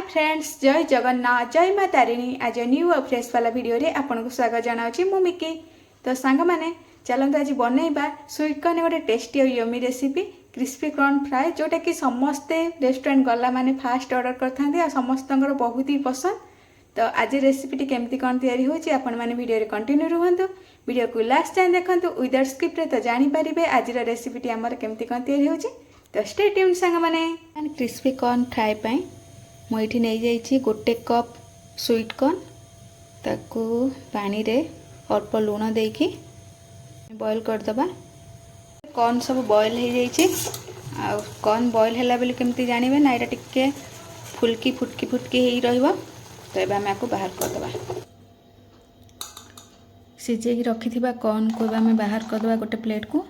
Friends, जय जगन्नाथ, जय माँ तारिणी। आज न्यू और फ्रेश वाला वीडियो रे आपको स्वागत जनावि मु मिकी। तो सांग मैंने चलते आज बनइबा स्वीट कॉर्न गोटे टेस्टी और yummy recipe crispy corn fry, जोटा कि समस्ते रेस्टोरेंट गला माने फास्ट ऑर्डर करते समस्त बहुत ही पसंद। तो आज रेसिपीटी केमती कौन तैयारी होची आपण माने वीडियो रे कंटिन्यू रुहंतु, वीडियो को लास्ट टाइम देखंतु विदाउट स्किप रे, तो जानि परिबे आज रेसिपीटी हमर केमती कौन तैयारी होची। तो स्टे ट्यून सांग माने। क्रिस्पी कॉर्न फ्राए पई मुझे नहीं जाइए गोटे कप स्वीट कॉर्न, ताकू पानी रे अल्प लुण देकी बॉयल करदबा। कॉर्न सब बॉयल हो जाइए। आ कॉर्न बॉयल है बोली केमती जानवे ना, यहाँ टिके फुल्की फुटकी फुटकी हो रहा। तो ये आम आपको बाहर करदबा। सिझे रखी कॉर्न को आम बाहर करदबा गोटे प्लेट को।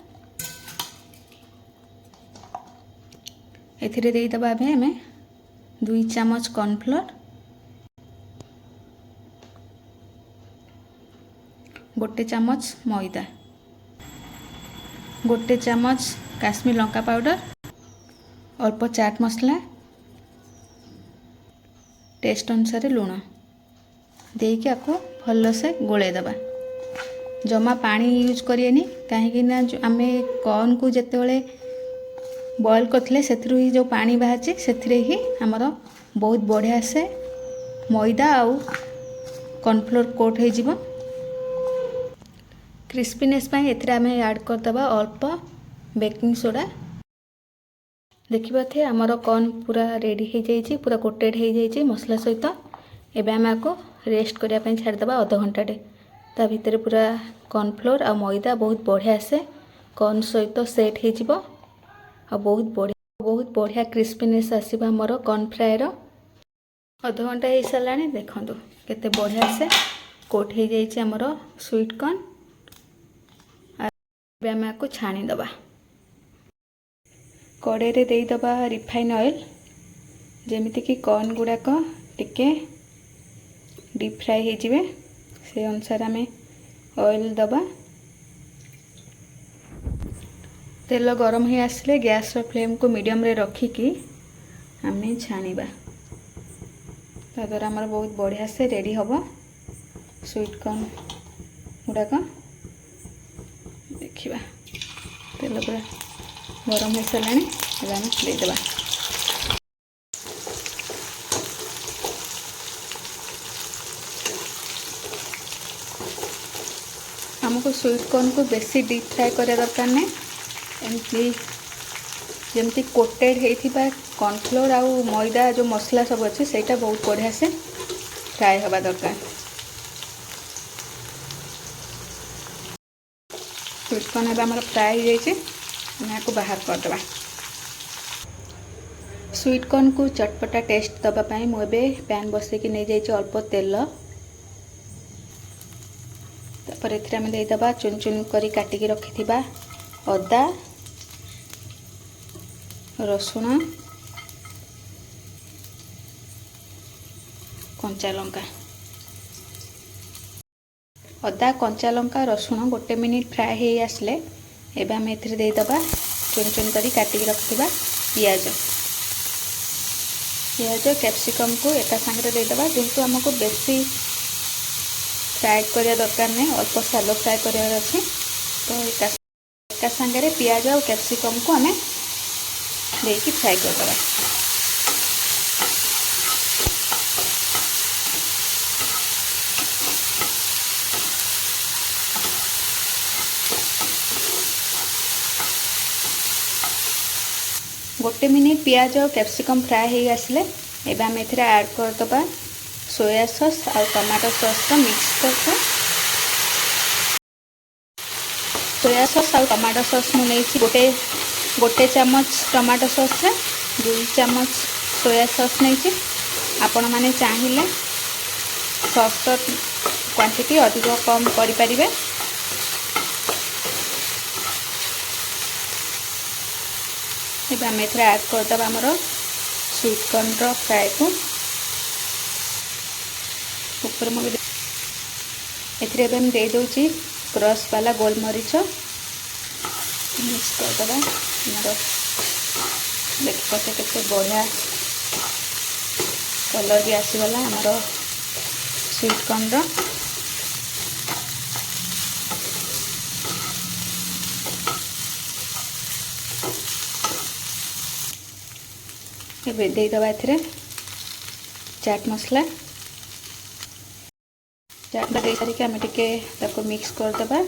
एथिरे देदबा आम 2 चामच कॉर्नफ्लोर, गोटे चामच मैदा, गोटे चामच काश्मीर लंका पाउडर, अल्प चाट मसला, टेस्ट अनुसार लुण देकी आपको भल से गोले दबा। जमा पानी यूज करिएनी, कहीं आम कॉर्न को जिते बॉयल करथिले सेथिरु ही जो पानी बाहर से ही आमर बहुत बढ़िया से मैदा आउ कॉर्नफ्लोर कोट हो जिवो। क्रिस्पीनेस पाई एथिरे आम ऐड करदबा अल्प बेकिंग सोडा। देखिबा थे आमर कॉर्न पूरा रेडी हो जाइए, पूरा कोटेड हो जाइए मसला सहित। एबे आम आपको रेस्ट करिया पई छाड़दबा आधा घंटाटे। ता भितर पूरा कॉर्नफ्लोर आ मैदा बहुत बढ़िया से कॉर्न सहित सेट हो जिवो। बहुत बढ़िया क्रिस्पीनेस आसवा मोर कॉर्न फ्राए रो। अध घंटा हो सारा देखो केते बढ़िया से कोट हो जाइए आमर स्वीट कॉर्न। आम आपको छाणीदबा। कड़े रे देदबा रिफाइन ऑयल, जेमिति कि कॉर्न गुड़ाक टिके डीप फ्राए हो जिवे से अनुसार आम ऑयल दबा। तेल गरम हो आसले गैस फ्लेम को मीडियम रे रखिकी आम छाणीबा। ता द्वारा आमर बहुत बढ़िया से रेडी हम स्वीट कॉर्न गुड़ाक। देखिबा तेल पूरा गरम हो सारा आम देदबा। हमको स्वीट कॉर्न को बेसी डीप फ्राए करा दरकार नहीं। एमती जमती कोटेड होता कॉर्नफ्लोर आउ मैदा जो मसला सब अच्छे सेटा बहुत बढ़िया से फ्राए हवा दरकार। स्वीट कॉर्न अब आम फ्राए हो जाइए, आपको बाहर करदबा। स्वीट कॉर्न को चटपटा टेस्ट दवापाई मुझे पैन बसैकी नहीं जाइए अल्प तेल। तापर एथिरे आम देदबा चुन चुन करी काटिकी रखिथिबा अदा, रसुण, कंचा लंका। अदा कंचा लंका रसुण गोटे मिनिट फ्राए हो आसले एबे आम एथिरे देदबा चुन चुन करी काटिकी रखिथिबा पियाज, कैप्सिकम को एका संगे देदबा। जेहेतु आमको बेसी फ्राए करिया दरकार नहीं, अल्प सालो फ्राए करार अच्छे, तो एका संगे पियाज और कैप्सिकम को आम देकी फ्राए करदबा। गोटे मिनिट पियाज और कैप्सिकम फ्राए हो आसले एबे आम एथिरे ऐड करदबा सोया सॉस और टमाटो सॉस का मिक्स करके। सोया सॉस और टमाटो सॉस मु नहीं गोटे चामच टमाटो सॉस रे 2 चामच सोया सॉस नहीं। आपण माने चाहिए सॉस क्वांटिटी अधिक कम करें। ये आम एथरे ऐड करदबा आमर स्वीट कॉर्न रो फ्राए को। ऊपर मुझे एथरे हम दे दूची क्रश वाला गोलमरीच मिक्स करदबा। देख पाते केते बढ़िया कलर भी आसीगला आमर स्वीट कॉर्न देदबा ए चाट मसला चाट दे सारिक आम टे मिक्स करदे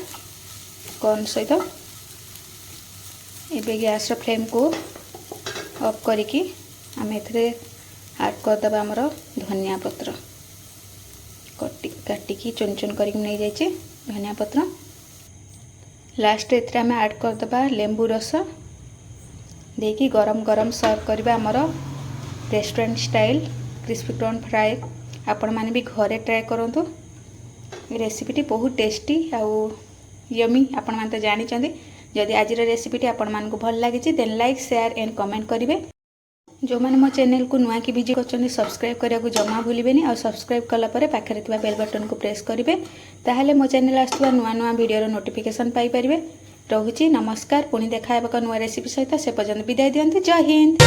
कॉर्न सहित एबे गैस फ्लेम को ऑफ करिकी आम एथरे ऐड करदे आमर धनिया पत्र काटिकी चुन चुन कर नहीं जाइए धनिया पत्र लास्ट एथरे आम ऐड करदे लेंबू रस देकी गरम गरम सर्व करबा आमर restaurant style crispy corn fry आपण माने भी घरे ट्राए करंतु रेसिपीटी बहुत टेस्टी आउ यमी आपण माने तो जानी चंदी जदि आज रेसिपीटी आपण मानकु भल लागिछि then like share and comment करिवे जो माने मो चैनल को नुआ की विजिट करछन्ती सब्सक्राइब करिया को जमा भूलिबेनी और सब्सक्राइब कला परे पाखरे थिबा बेल बटन को प्रेस करिवे ताहाले मो चैनल आस्तुवा नुआ नुआ वीडियो रो नोटिफिकेशन पाई परिवे रहुछि नमस्कार पुणी देखा हेबा नुआ रेसिपी सहित से पर्यंत विदाय दियंती जय हिंद।